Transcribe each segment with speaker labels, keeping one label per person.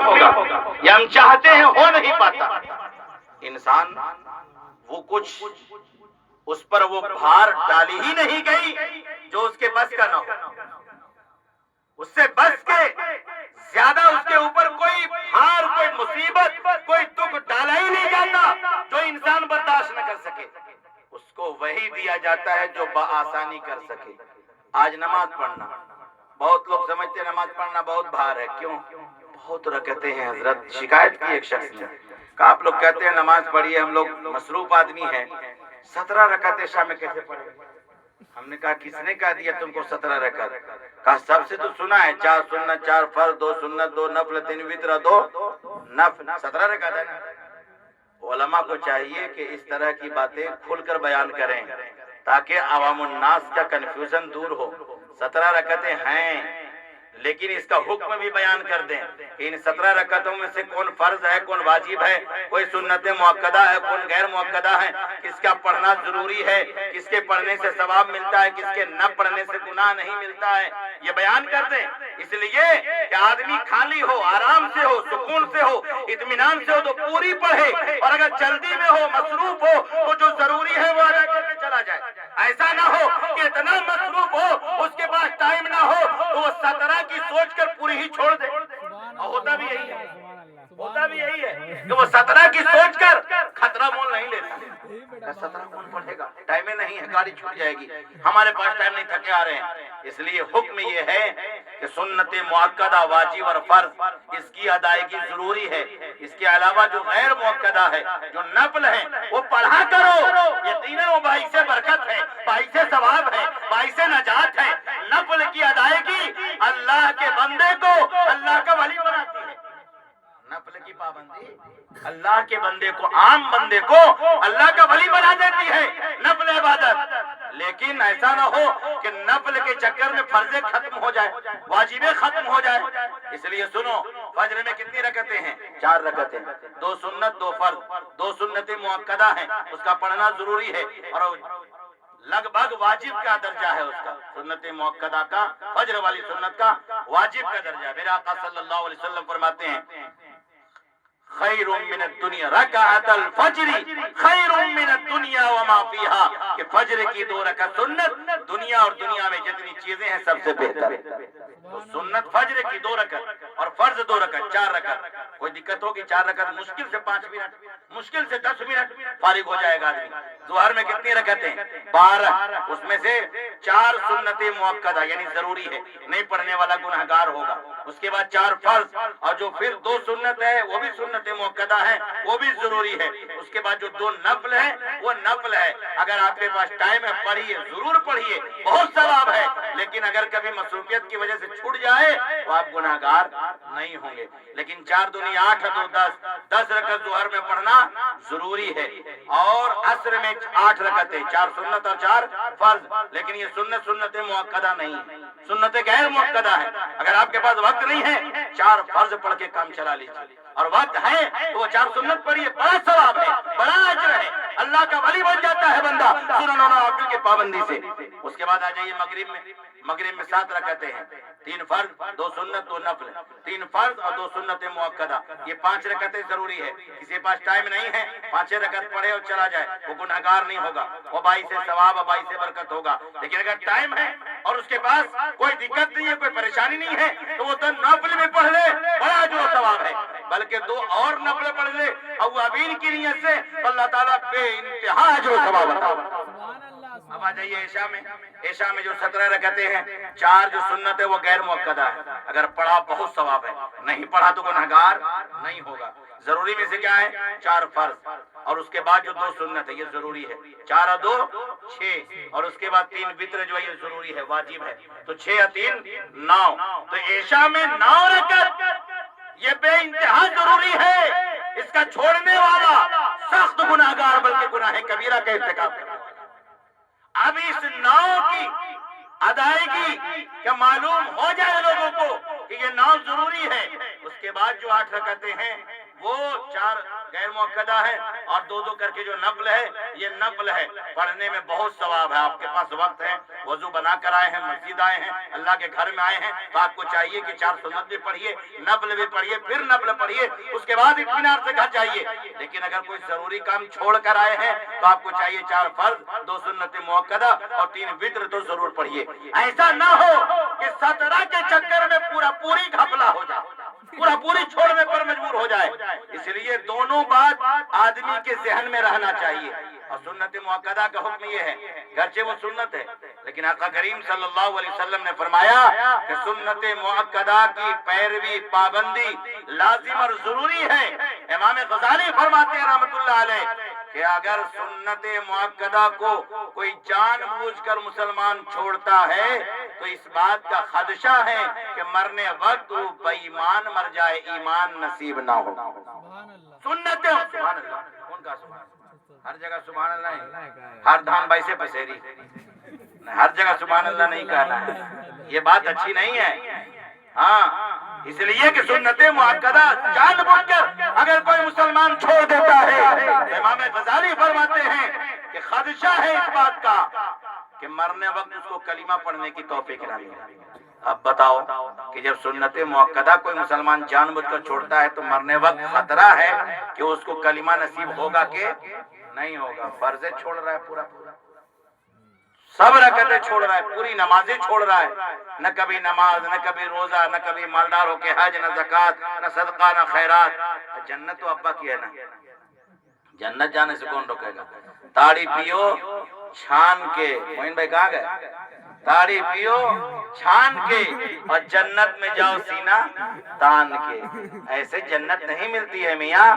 Speaker 1: ہوگا، یہ ہم چاہتے ہیں ہو نہیں پاتا۔ انسان وہ کچھ اس پر وہ بھار ڈالی ہی نہیں گئی جو اس کے بس کا نہ ہو، اس سے بس کے زیادہ اس کے اوپر کوئی بھار، کوئی مصیبت، کوئی دکھ ڈالا ہی نہیں جاتا جو انسان برداشت نہ کر سکے، اس کو وہی دیا جاتا ہے جو بآسانی کر سکے۔ آج نماز پڑھنا، بہت لوگ سمجھتے ہیں نماز پڑھنا بہت بھار ہے، کیوں؟ بہت رکعتیں ہیں۔ حضرت شکایت کی ایک شخص نے کہا آپ لوگ کہتے ہیں نماز پڑھیے، ہم لوگ مصروف آدمی ہیں، 17 رکعتیں شام میں کیسے پڑھیں؟ ہم نے کہا کس نے کہا دیا تم کو 17 رکعت؟ کہا سب سے تو سنا ہے 4 سنت 4 فرض 2 سنت 2 نفل 3 وتر 2 نفل، 17 رکعت ہے نا۔ علماء کو چاہیے کہ اس طرح کی باتیں کھل کر بیان کریں تاکہ عوام الناس کا کنفیوژن دور ہو۔ 17 رکعتیں ہیں لیکن اس کا حکم بھی بیان کر دیں کہ ان 17 رکعتوں میں سے کون فرض ہے، کون واجب ہے، کوئی سنت مؤکدہ ہے، کون غیر مؤکدہ ہے، کس کا پڑھنا ضروری ہے، کس کے پڑھنے سے ثواب ملتا ہے، کس کے نہ پڑھنے سے گناہ نہیں ملتا ہے، یہ بیان کر دیں۔ اس لیے کہ آدمی خالی ہو، آرام سے ہو، سکون سے ہو، اطمینان سے ہو تو پوری پڑھے، اور اگر جلدی میں ہو، مصروف ہو تو جو ضروری ہے وہ ادا کر کے چلا جائے۔ ایسا نہ ہو کہ اتنا مصروف ہو اس کے پاس ٹائم نہ ہو تو وہ 17 کی سوچ کر پوری ہی چھوڑ دے۔ اور ہوتا بھی یہی ہے، ہوتا بھی یہی ہے کہ وہ 17 کی سوچ کر خطرہ مول نہیں لیتا۔ 17 کون پڑھے گا، ٹائم نہیں ہے، گاڑی چھوٹ جائے گی، ہمارے پاس ٹائم نہیں، تھکے آ رہے ہیں۔ اس لیے حکم یہ ہے کہ سنت مؤکدہ واجب اور فرض اس کی ادائیگی ضروری ہے۔ اس کے علاوہ جو غیر مؤکدہ ہے، جو نفل ہے، وہ پڑھا کرو، یقیناً وہ باعث برکت ہے، باعث ثواب ہے، باعث نجات ہے۔ نفل کی ادائیگی اللہ کے بندے کو اللہ کا ولی بناتی ہے۔ نفل کی پابندی اللہ کے بندے کو، عام بندے کو اللہ کا ولی بنا دیتی ہے نفل عبادت۔ لیکن ایسا نہ ہو کہ نفل کے چکر میں فرضیں ختم ہو جائے، واجبیں ختم ہو جائے۔ اس لیے سنو، فجر میں کتنی رکعتیں ہیں؟ 4 رکعتیں، 2 سنت 2 فرض، 2 سنتیں مؤکدہ ہیں، اس کا پڑھنا ضروری ہے، اور لگ بھگ واجب کا درجہ ہے اس کا، سنت مؤکدہ کا، فجر والی سنت کا واجب کا درجہ۔ میرے آقا صلی اللہ علیہ وسلم فرماتے ہیں خیر من الدنیا رکعت الفجر خیر من الدنیا وما فیہا، کہ فجر کی 2 رکعت سنت دنیا اور دنیا میں جتنی چیزیں ہیں سب سے بہتر ہے۔ تو سنت فجر کی 2 رکعت اور فرض 2 رکعت، 4 رکعت۔ کوئی دقت ہوگی 4 رکعت مشکل سے 5 منٹ، مشکل سے 10 منٹ فارغ ہو جائے گا آدمی۔ ظہر میں کتنی رکعتیں؟ 12، اس میں سے 4 سنت مؤکدہ یعنی ضروری ہے، نہیں پڑھنے والا گنہگار ہوگا۔ اس کے بعد 4 فرض، اور جو پھر 2 سنت ہے وہ بھی سنت مؤکدہ ہے، وہ بھی ضروری ہے۔ اس کے بعد جو 2 نفل ہیں وہ نفل ہے۔ اگر آپ کے پاس ٹائم ہے پڑھیے، ضرور پڑھیے، بہت ثواب ہے، لیکن اگر کبھی مصروفیت کی وجہ سے چھوٹ جائے تو آپ گناہگار نہیں ہوں گے۔ لیکن 4 دنی 8 2 10 رکعت ظہر میں پڑھنا ضروری ہے، اور عصر میں 8 رکعتیں، 4 سنت اور 4 فرض۔ لیکن یہ سنت مؤکدہ نہیں ہے، سنت غیر مؤکدہ ہے۔ اگر آپ کے پاس وقت نہیں ہے 4 فرض پڑھ کے کام چلا لیجیے، اور وقت ہے تو وہ 4 سنت پڑھیے، بڑا ثواب ہے، بڑا اجر ہے، اللہ کا ولی بن جاتا ہے بندہ سنن و نوافل کی پابندی سے۔ اس کے بعد آ جائیے مغرب میں 7 رکعتیں ہیں، 3 فرض 2 سنت 2 نفل، 3 فرض اور 2 سنت مؤکدہ، یہ 5 رکعتیں ضروری ہے۔ کسی کے پاس ٹائم نہیں ہے 5 رکعت پڑھے اور چلا جائے، وہ گنہگار نہیں ہوگا، وہ باعث ثواب اور باعث برکت ہوگا۔ لیکن اگر ٹائم ہے اور اس کے پاس کوئی دقت نہیں ہے، کوئی پریشانی نہیں ہے، تو وہ تو نفل میں پڑھ لے، بڑا جو ثواب ہے، بلکہ 2 اور نفل پڑھ لے اوابین کی نیت سے، اللہ تعالیٰ بے انتہا جو ثواب عطا کرتا ہے۔ اب آ جائیے عشاء میں جو 17 رکعتیں ہیں، 4 جو سنت ہے وہ غیر مؤکدہ ہے، اگر پڑھا بہت ثواب ہے، نہیں پڑھا تو گنہگار نہیں ہوگا۔ ضروری میں سے کیا ہے؟ 4 فرض، اور اس کے بعد جو 2 سنت ہے یہ ضروری ہے، 4 اور 2 6، اور اس کے بعد 3 وتر جو ہے یہ ضروری ہے، واجب ہے، تو 6 اور 3 9۔ تو عشاء میں 9 رکعت یہ بے انتہا ضروری ہے، اس کا چھوڑنے والا سخت گناہگار بلکہ گناہ کبیرہ کا ارتکاب کرتا ہے۔ اب اس 9 کی ادائیگی کہ معلوم ہو جائے لوگوں کو کہ یہ 9 ضروری ہے، اس کے بعد جو 8 رکعتیں ہیں وہ 4 غیر مؤکدہ ہے اور 2 کر کے جو نفل ہے یہ نفل ہے، پڑھنے میں بہت ثواب ہے۔ آپ کے پاس وقت ہے، وضو بنا کر آئے ہیں، مسجد آئے ہیں، اللہ کے گھر میں آئے ہیں، تو آپ کو چاہیے کہ 4 سنت بھی پڑھیے، نفل بھی پڑھیے، پھر نفل پڑھیے، اس کے بعد اطمینان سے گھر جائیے۔ لیکن اگر کوئی ضروری کام چھوڑ کر آئے ہیں تو آپ کو چاہیے 4 فرض، 2 سنت مؤکدہ اور 3 وتر تو ضرور پڑھیے۔ ایسا نہ ہو کہ 17 کے چکر میں پوری گھپلا ہو جائے، پوری چھوڑنے پر مجبور ہو جائے۔ اس لیے دونوں بات آدمی کے ذہن میں رہنا چاہیے۔ اور سنت مؤکدہ کا حکم یہ ہے، گرچہ وہ سنت ہے لیکن آقا کریم صلی اللہ علیہ وسلم نے فرمایا کہ سنت مؤکدہ کی پیروی پابندی لازم اور ضروری ہے۔ امام غزالی فرماتے ہیں رحمت اللہ علیہ کہ اگر سنت مؤکدہ کو کوئی جان بوجھ کر مسلمان چھوڑتا ہے تو اس بات کا خدشہ ہے کہ مرنے وقت وہ بے ایمان مر جائے، ایمان نصیب نہ ہو۔ سنت سبحان اللہ، کون کہا سبحان اللہ؟ ہر جگہ سبحان اللہ نہیں، ہر دھان بھائی سے پسیری، ہر جگہ سبحان اللہ نہیں کہنا ہے، یہ بات اچھی نہیں ہے۔ ہاں اس لیے کہ سنت مؤکدہ جان بوجھ کر اگر کوئی مسلمان چھوڑ دیتا ہے تو امام غزالی فرماتے ہیں کہ خدشہ ہے اس بات کا کہ مرنے وقت اس کو کلمہ پڑھنے کی توفیق نہ ملے۔ اب بتاؤ کہ جب سنت مؤکدہ کوئی مسلمان جان بوجھ کر چھوڑتا ہے تو مرنے وقت خطرہ ہے کہ اس کو کلمہ نصیب ہوگا کہ نہیں ہوگا۔ فرض چھوڑ رہا ہے، پورا سب رکعتیں چھوڑ رہا ہے، پوری نمازیں چھوڑ رہا ہے، نہ کبھی نماز، نہ کبھی روزہ، نہ کبھی مالدار ہو کے حج، نہ زکوٰۃ، نہ صدقہ، نہ خیرات۔ جنت تو ابا کی ہے نا، جنت جانے سے کون روکے گا؟ تاڑی پیو چھان کے، موین بھائی کہاں گئے؟ تاڑی پیو چھان کے اور جنت میں جاؤ سینہ تان کے۔ ایسے جنت نہیں ملتی ہے میاں،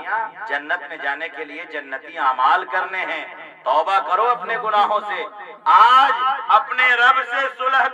Speaker 1: جنت میں جانے کے لیے جنتی اعمال کرنے ہیں۔ توبہ کرو اپنے گناہوں سے، آج اپنے رب سے صلح